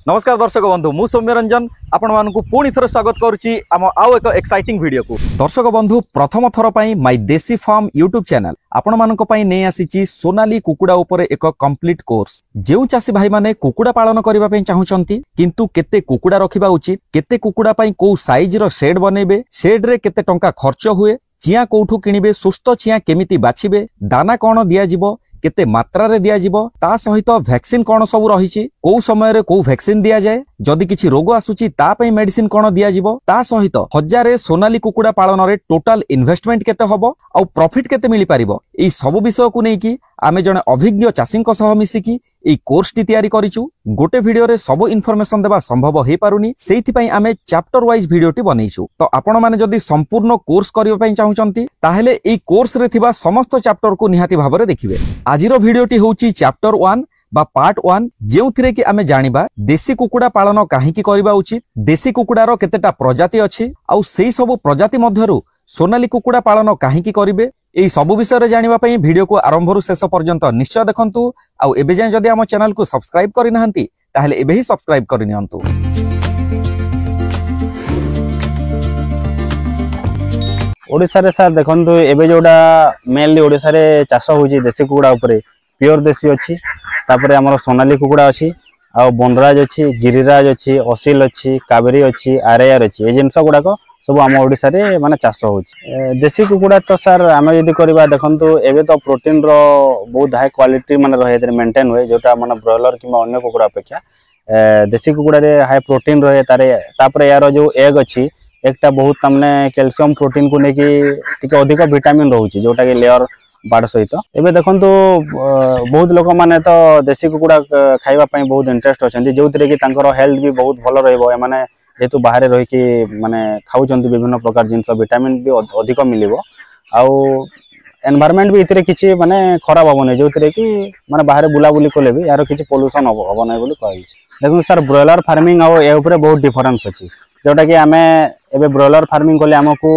नमस्कार दर्शक बंधु मु सौम्य रंजन आपण मानकु पुणी थरे स्वागत करूची आम आउ एक एक्साइटिंग वीडियो को। दर्शक बंधु प्रथम थर पई माय देसी फार्म यूट्यूब चैनल आपण मानक पई नै आसीची सोनाली कुकुडा उपरे एक कंप्लीट कोर्स। जेउ चासी भाई माने कुकुडा पालन करिबा पई चाहुचंती किंतु केते कुकुडा रखिबा उचित, केते कुकुडा पई को साइज रो शेड बनेबे, शेड रे केते टंका खर्च हुए, चिया कोठू किनिबे, सुस्त चिया केमिति बाछिबे, दाना कोन दिया जिवो, केते मात्रा रे दिया जिवो, ता सहित वैक्सीन कोन सब रहिछि, को समय रे को वैक्सीन दिया जाय, जदि किछि रोग आसुछि ता पई मेडिसिन कोन दिया जिवो, ता सहित हजारे सोनाली कुकुडा पालन रे टोटल इन्वेस्टमेंट केते हबो आ प्रॉफिट केते मिलि पारिबो, ई सब विषय को नै कि आमे जने अभिज्ञ चासिंक सह मिसी कि ई कोर्स टी तयारी करिछु। गोटे वीडियो रे सब इन्फॉर्मेशन देबा संभव हे पारुनी, सेहिथि पई आमे चैप्टर वाइज वीडियो टी बनैछु। तो आपण माने जदि संपूर्ण कोर्स करिबा पई चाहुचंती ताहेले ई कोर्स रे थिबा समस्त चैप्टर को निहाती भाबरे देखिबे। आजिरो वीडियो टी होउची चैप्टर 1 बा पार्ट 1 जेउथिरे कि आमे जानिबा देसी कुकुडा पालन काहेकि करिबा उचित, देसी कुकुडारो केतेटा प्रजाति अछि आ सेही सब प्रजाति मध्यरु सोनाली कुकुडा पालन काहेकि करिबे, एई सब विषय रे जानिबा पई वीडियो को आरंभ रु शेष पर्यंत निश्चय देखंतु। आ एबे जाय जदि हम चैनल को सब्सक्राइब करि नहंती ताहेले एबे ही सब्सक्राइब करि नियंतु। ओडिसा रे सर देखंतु एबे जोडा मेनली ओडिसा रे चाष होची देसी कुकुडा उपरे प्योर देसी अछि, तापरे हमर सोनाली कुकुडा अछि, आ बनराज अछि, गिरिराज अछि, असिल अछि, कावेरी अछि, आरआर अछि। ए जिंस गुडाको सब हम ओडिसा रे माने चाष होची। देसी कुकुडा तो सर आमे यदि करबा देखंतु एबे तो प्रोटीन रो बहुत हाई क्वालिटी माने रहे दे मेंटेन होय, जोटा माने ब्रॉयलर किबा अन्य कुकुडा अपेक्षा देसी कुकुडा रे हाई प्रोटीन रहे। तापरे यार जो एग अछि एकटा बहुत तमने कैल्शियम प्रोटीन को नेकी टिके अधिक विटामिन रहउची, जोटा के लेयर बाड सहित। एबे देखंतु बहुत लोक माने तो देसी कुकुडा खाइबा पई बहुत इंटरेस्ट अछंती, जोतरे कि तांकर हेल्थ भी बहुत भलो रहइबो। ए माने जेतु बाहरे रहि कि माने खाउचंती विभिन्न प्रकार जिंस, विटामिन भी अधिक मिलिबो, आउ एनवायरनमेंट भी इतरे किछि माने खराब होबो, जोतरे कि माने बाहरे बुला बुली कोले भी यार किछि पोल्यूशन होबो नै बोली कहै छी। देखु सर ब्रॉयलर फार्मिंग आ ए ऊपर बहुत डिफरेंस अछि, जोटा कि आमे एबे ब्रॉयलर फार्मिंग कोले हमकु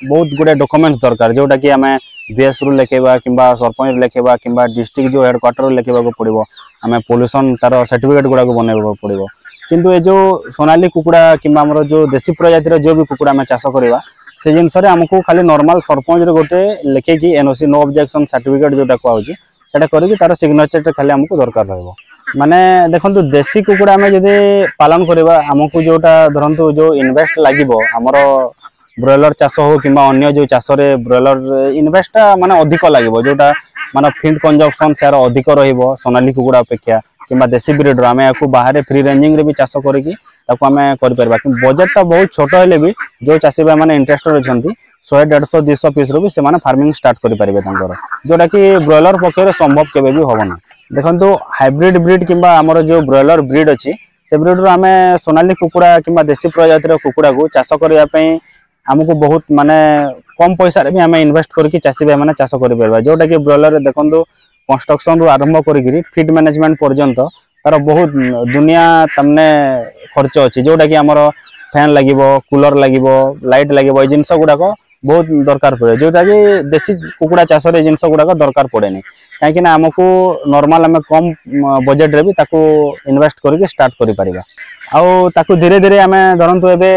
बहुत गुडे डॉक्यूमेंट्स दरकार, जोटा कि आमे बीएस रु लेखेबा किंबा सरपंच लेखेबा किंबा डिस्ट्रिक्ट जो हेडक्वार्टर लेखेबा को पड़िबो, आमे पोल्यूशन तार सर्टिफिकेट गुडा को बनेबा पड़िबो। किंतु ए जो सोनाली कुकुडा किंबा हमर जो देसी प्रजातिर जो भी कुकुडा में चाष करबा से जिंस रे हमकु खाली नॉर्मल सरपंच रे गोटे लेखे कि एनओसी नो ऑब्जेक्शन सर्टिफिकेट जोटा कहउची सेटा करी तार सिग्नेचर खाली हमकु दरकार रहबो। माने देखंतु देसी कुकुडा में जदि पालन करबा हमकु जोटा धरंतु जो इन्वेस्ट लागिबो हमर ब्रॉयलर चाष हो किंबा अन्य जो चाष रे ब्रॉयलर इन्वेस्ट माने अधिक लागिबो, जोटा माने फीड कंजप्शन सार अधिक रहइबो सोनाली कुकुडा अपेक्षा किंबा देसी ब्रीड रो। आमे याकु बाहरे फ्री रेंजिंग रे भी चाष करिकि ताकु आमे करि परबा, कि बजट ता बहुत छोट हेले भी जो चासी बा माने इंटरेस्टेड अछंती 100 150 200 पीस रो भी से माने फार्मिंग स्टार्ट करि परबे तांकर, जोटा कि ब्रॉयलर पक्षरे संभव केबे भी होबो ना। देखंतु हाइब्रिड ब्रीड किंबा हमर जो ब्रॉयलर ब्रीड अछि से ब्रीड रो आमे सोनाली कुकुडा किंबा देसी प्रजातिर कुकुडा को चाष करिया पई हमकु बहुत माने कम पैसा रे भी आमे इन्वेस्ट करके चासी बा माने चाष करि परबा, जोटा कि ब्रॉयलर रे देखंतु कंस्ट्रक्शन रु आरंभ करिकि फीड मैनेजमेंट पर्यंत तार बहुत दुनिया तमने खर्च अछि, जोटा कि हमर फैन लागिबो, कूलर लागिबो, लाइट लागिबो, ए जिंस गुडाको बहुत दरकार पड़े, जोटा कि देसी कुकुडा चाष रे जिंस गुडाको दरकार पड़े नै। काहे कि ना हमकु नॉर्मल हमें कम बजट रे भी ताकू इन्वेस्ट करके स्टार्ट करि परिबा। आउ ताकू धीरे धीरे हमें धरंतु एबे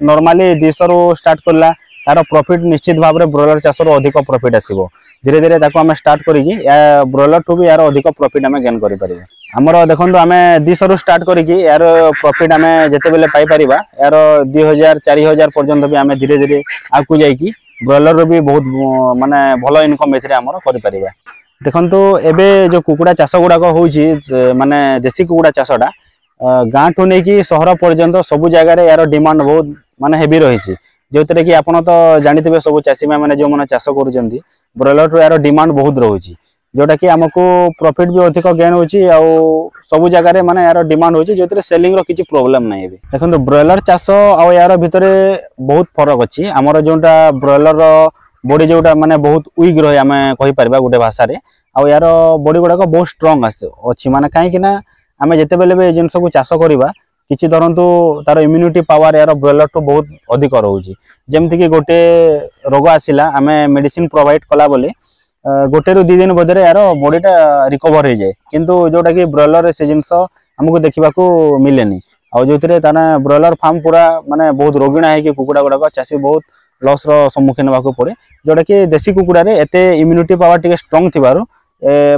नॉर्मली 200 रो स्टार्ट करला तार प्रॉफिट निश्चित भाबरे ब्रॉयलर चाष रो अधिक प्रॉफिट आसीबो। धीरे धीरे ताकू हमें स्टार्ट करिकि या ब्रॉयलर टू भी यार अधिक प्रॉफिट हमें गेन करि परिबा। हमर देखंतु हमें 200 रो स्टार्ट करिकि यार प्रॉफिट हमें जते बेले पाई परिबा, यार 2000 4000 पर्यंत भी हमें धीरे धीरे आकू जाईकि ब्रॉयलर रो भी बहुत माने भलो इनकम एथरे हमर करि परिबा। देखंतु एबे जो कुकुडा चाष गुडा को होउची माने देसी कुकुडा चाषडा गां ठो नै कि शहर पर्यंत सब जगह रे यार डिमांड बहुत माने हेवी रहिछि, जोतरे कि आपण तो जानिथिबे सब चासी माने जो माने चाष करूचंती ब्रॉयलर रो यार डिमांड बहुत रहउची, जोटा कि हमकु प्रॉफिट भी अधिक गेन होची आ सब जगह रे माने यार डिमांड होची, जोतरे सेलिंग रो किछि प्रॉब्लम नै हेबे। देखंतु ब्रॉयलर चाष आ यार भितरे बहुत फरक अछि। हमर जोटा ब्रॉयलर रो बॉडी जोटा माने बहुत वीक रहे आमे कहि परबा गुटे भाषा रे, आ यार बॉडी गुडा को बहुत स्ट्रांग अछि, माने काहे कि ना आमे जते बेले बे जिंस को चाष करबा किछि धरंतु तार इम्यूनिटी पावर यार ब्रॉयलर तो बहुत अधिक रहउची। जेमति कि गोटे रोग आसिला आमे मेडिसिन प्रोवाइड कला बोले गोटे रु 2 दिन बदरे यार बॉडीटा रिकवर हो जाए, किंतु जोटा कि ब्रॉयलर से जिंस आमको देखा मिलेनि आ जो ब्रॉयलर फार्म पूरा माने बहुत रोगिणा है कि कुकुड़ा गुड़ाक चाषी बहुत लॉस रो सम्मुखीन होगा पड़े जोटा कि देसी कुकुड़ा रे एते इम्यूनिटी पावर टिके स्ट्रांग थिबारु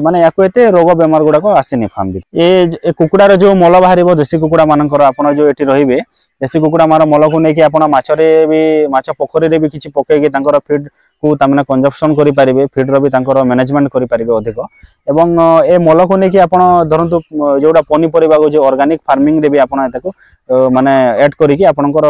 माने याको एते रोग बेमार गुड़ाक आसेनि फार्म भी ए कुकुड़ार जो मल बाहर देसी कुकुड़ा मानकर आपन जो एटी रहिबे देसी कुकुड़ा मार मल को लेकिन आपन माछरे भी माछ पोखरी रे भी किछि पकेकी तांकर फीड को तामने कंजप्शन करि पारिबे फीड रो भी तांकर मैनेजमेंट करि पारिबे अधिक एवं ए मल को लेकिन आपन धरंतु जोडा पनी परिबा को जो ऑर्गेनिक फार्मिंग रे भी आपन एताको माने ऐड करिकि आपनकर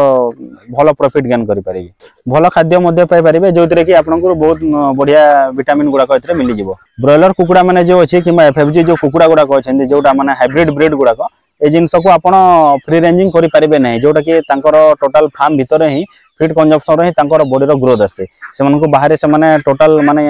भलो प्रॉफिट गेन करि पारिबे भलो खाद्य मध्य पाइ पारिबे जोतरे कि आपनकर बहुत बढ़िया विटामिन गुडा को एतरे मिलि जिवो ब्रॉयलर कुकुड़ा माने जो अछि कि एफएफजी जो कुकुड़ा गुडा को अछन जोडा माने हाइब्रिड ब्रीड गुडा को ए जिनस को आपण फ्री रेंजिंग करि पारिबे नै जोटा कि तांकर टोटल फार्म भीतर ही फीड कंजप्शन रे तांकर बॉडी रो ग्रोथ आसे से मन को बाहर से माने टोटल माने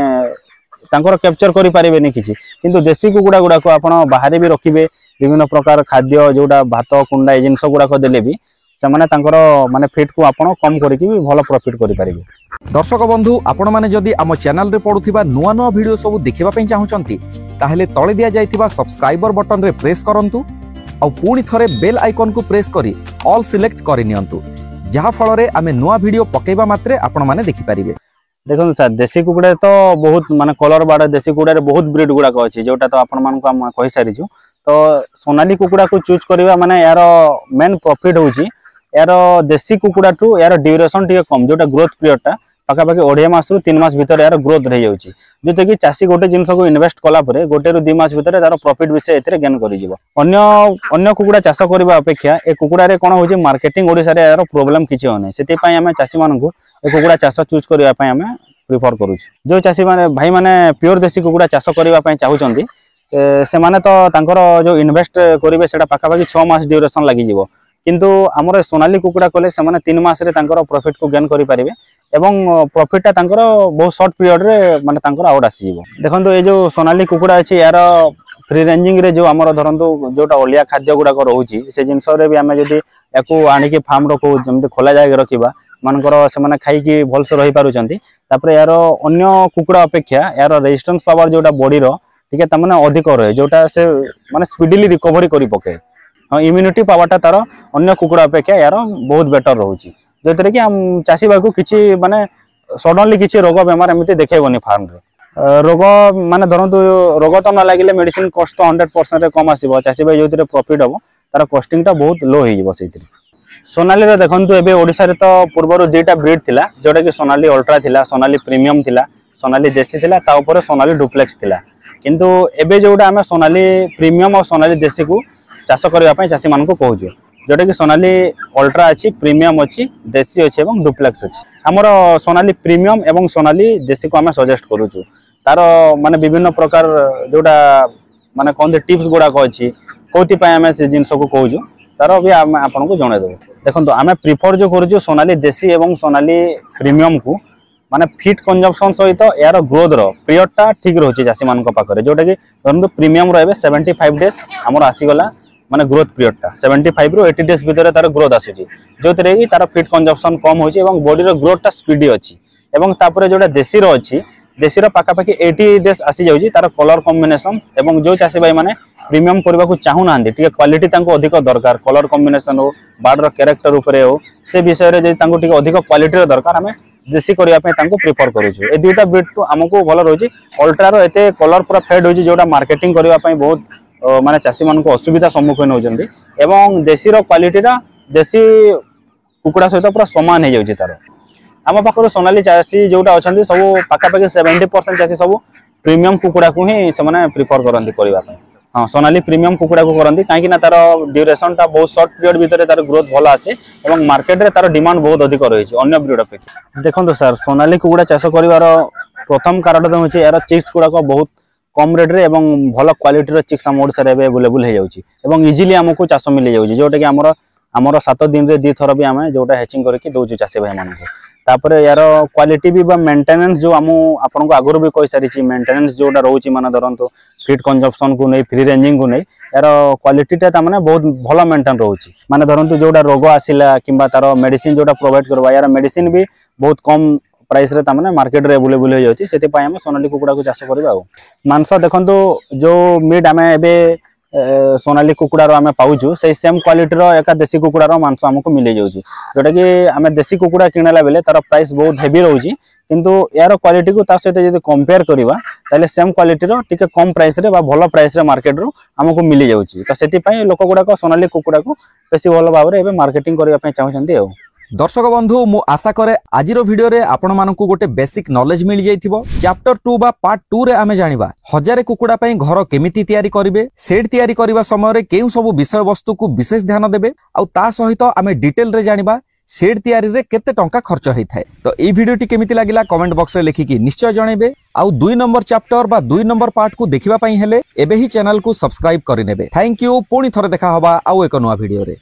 तांकर कैप्चर करि पारिबे नै किछि किंतु देसी कुकुड़ा गुडा को आपण बाहर भी रखिबे विभिन्न प्रकार खाद्य जोडा भात कुंडा ए जिनस गुडा को देले भी से माने तांकर माने फीड को आपण कम करिकि भी भलो प्रॉफिट करि पारिबे दर्शक बंधु आपण माने जदि आम चैनल रे पडुथिबा नुवा नुवा वीडियो सब देखिबा पई चाहुचंती ताहेले तळे दिया जायथिबा सब्सक्राइबर बटन रे प्रेस करंतु आ पुणी थरे बेल आइकन को प्रेस करी ऑल सिलेक्ट करि नियंतु जहा फल रे आमे नुवा वीडियो पकेबा मात्रे आपण माने देखि पारिबे देखो सर देसी कुकुड़ा तो बहुत माने कलर बाड़ देसी कुकुड़ा रे बहुत ब्रीड गुडा को अछि जोटा तो आपण मान को हम कहि सारिछु तो सोनाली कुकुड़ा को चूज करबा माने यार मेन प्रॉफिट होछि यार देसी कुकुड़ा टू यार ड्यूरेशन टिके कम जोटा ग्रोथ पीरियड टा पाखा पाखी 2 मास रु 3 मास भीतर यार ग्रोथ रही जाउछि जोते कि चासी गोटे जिंस को इन्वेस्ट कला परे गोटे रु 2 मास भीतर तार प्रॉफिट विषय एतरे गेन करि जिवो अन्य कुकुड़ा चाष करबा अपेक्षा ए कुकुड़ा रे कोन होछि मार्केटिंग ओडिसा रे यार प्रॉब्लम किछि होने सेति पई हमें चासी मानन को ए कुकुड़ा चाष चूज करबा पई हमें प्रिफर करूछु जो चासी माने भाई माने प्योर देसी कुकुड़ा चाष करबा पई चाहुचंती से माने तो तांकर जो इन्वेस्ट करिवे सेटा पाखा पाखी 6 मास ड्यूरेशन लागि जिवो किंतु हमर सोनाली कुकुड़ा कले से माने 3 मास रे तांकर प्रॉफिट को गेन करि पारिबे एवं प्रॉफिट ता तांकर बहुत शॉर्ट पीरियड रे माने तांकर आउट आसी जिवो देखंतु ए जो सोनाली कुकुड़ा अछि यार फ्री रेंजिंग रे जो हमर धरंतु जोटा ओलिया खाद्य गुडा को रहउछि से जिंस रे भी हमें जदी याकू आनी के फार्म रखो जमते खोला जाय रखिबा मानकर से माने खाई की भल से रही पारुचंती तापर यार अन्य कुकुड़ा अपेक्षा यार रेजिस्टेंस पावर जोटा बॉडी रो ठीक है त माने अधिक रहे जोटा से माने स्पीडली रिकवरी करि पके इम्यूनिटी पावर तार अन्य कुकुड़ा अपेक्षा यार बहुत बेटर रहउछि जोतरे कि हम चासी बाकू किछि माने सडनली किछि रोग बेमार एमिति देखेबनी फार्म रे रोग माने धरंतु रोग तो न लागिले मेडिसिन कॉस्ट तो 100% रे कम आसीबो चासी बाई जोतरे प्रॉफिट हबो तार कॉस्टिंग टा बहुत लो होई जिवो सेतिरे सोनाली रे देखंतु एबे ओडिसा रे तो पूर्वरो दुईटा ब्रीड थिला जोटा कि सोनाली अल्ट्रा थिला सोनाली प्रीमियम थिला सोनाली देसी थिला ता ऊपर सोनाली डुप्लेक्स थिला किंतु एबे जोटा हमें सोनाली प्रीमियम और सोनाली देसी को चाष करबा पई चासी मान को कहूछु जोटा कि सोनाली अल्ट्रा अछि प्रीमियम अछि देसी अछि एवं डुप्लेक्स अछि हमर सोनाली प्रीमियम एवं सोनाली देसी को हमें सजेस्ट करूछु तार माने विभिन्न प्रकार जोटा माने कोन टिप्स गुडा को अछि कोति पई हमें से जिंस को कहूछु तार भी आपन को जणे देबो देखंतु हमें प्रिफर जो करूछु सोनाली देसी एवं सोनाली प्रीमियम को माने फीड कंजप्शन सहित यार ग्रोथ रो पीरियड टा ठीक रहउछि चासी मान को पाखरे जोटा कि धरंतु प्रीमियम रहबे 75 डेज हमर आसी गला माने ग्रोथ पीरियड टा 75 रु 80 डेज भीतर तार ग्रोथ आसुछि जोतरे कि तार फीड कंजप्शन कम होछि एवं बॉडी रो ग्रोथ टा स्पीडी अछि एवं तापरे जोटा देसी रो अछि देसी रो पाका पाकी 80 डेज आसी जाउछि तार कलर कॉम्बिनेशन एवं जो चासी भाई माने प्रीमियम करबा को चाहू नांदी टिके क्वालिटी तांको अधिक दरकार कलर कॉम्बिनेशन हो बाड रो कैरेक्टर ऊपर हो से विषय रे जे तांको टिके अधिक क्वालिटी रो दरकार हमें देसी करबा पई तांको प्रिफर करूछु ए दुईटा ब्रीड तो हमको भलो रहउछि अल्ट्रा रो एते कलर पूरा फेड होछि जोटा मार्केटिंग करबा पई बहुत माने चासी मान को असुविधा सम्मुखीन होजंदी एवं देसी रो क्वालिटी रा देसी कुकुड़ा सहित पूरा समान हे जाउछि तार हम पाखर सोनाली चासी जोटा अछंदी सब पाका पाकी 70% चासी सब प्रीमियम कुकुड़ा को ही से माने प्रिफर करंदी करबा पई हां सोनाली प्रीमियम कुकुड़ा को करंदी काहे कि ना तार ड्यूरेशन ता बहुत शॉर्ट पीरियड भीतर तार ग्रोथ भलो आसे एवं मार्केट रे तार डिमांड बहुत अधिक रहिछि अन्य ब्रीड अपेक्षा देखंतु सर सोनाली कुकुड़ा चाष करिवार प्रथम कारण तो होछि यार चिक्स कुडा को बहुत कम रेट रे एवं भलो क्वालिटी रो चिक्स हम ओडिसा रे अवेलेबल हे जाउछि एवं इजीली हमको चाष मिल जाउछि जोटा कि हमर 7 दिन रे 2 थर भी हमें जोटा हैचिंग करके दोजु चासी भाई मान को तापर यार क्वालिटी भी बा मेंटेनेंस जो हम आपन को आगुर भी कहि सारिछि मेंटेनेंस जोटा रहउछि माने धरंतु फीड कंजप्शन को नै फ्री रेंजिंग को नै यार क्वालिटी ता माने बहुत भलो मेंटेन रहउछि माने धरंतु जोटा रोग आसिला किबा तार मेडिसिन जोटा प्रोवाइड करबा यार मेडिसिन भी बहुत कम प्राइस रे तामने मार्केट रे अवेलेबल हो जाउछि सेति पय हम सोनाली कुकुड़ा को चाष करबा मांस देखंतु जो मीट हमें एबे सोनाली कुकुड़ार आम पाऊँ से सेम क्वालिटीर एका देसी कुकुड़ार मांस आमको मिल जाऊँ जोटा कि आम देसी कुकुड़ा किणला बेले तार प्राइस बहुत हेवी रोचे किंतु यार क्वालिटी को सहित जब कंपेयर करवा ताले सेम क्वालिटीर टिके कम प्राइस रे बा भल प्राइस रे मार्केट रू आमको मिल जाऊँ तो से लोक गुड़ाक सोनाली कुकुड़ा को बेसी भल भाव में मार्केटिंग करने चाहते। दर्शक बंधु मु आशा करे आज वीडियो रे आपण मानकु गोटे बेसिक नॉलेज मिल जाइथिबो। चैप्टर 2 बा पार्ट 2 रे आमे जानिबा 1000 कुकुड़ा पई घर केमिति तयारी करिवे, सेड तयारी करिवा समय रे केउ सब विषय वस्तु को विशेष ध्यान देबे आ ता सहित आमे डिटेल रे जानिबा सेड तयारी रे केते टंका खर्च होई थाए। तो ई वीडियोटी केमिति लागिला कमेंट बॉक्स रे लिखिकी निश्चय जणेबे आ 2 नंबर चैप्टर बा 2 नंबर पार्ट को देखिबा पई हेले एबे ही चैनल को सब्सक्राइब करि नेबे। Thank you. पुणी थरे देखा होबा आउ एक नवा वीडियो रे।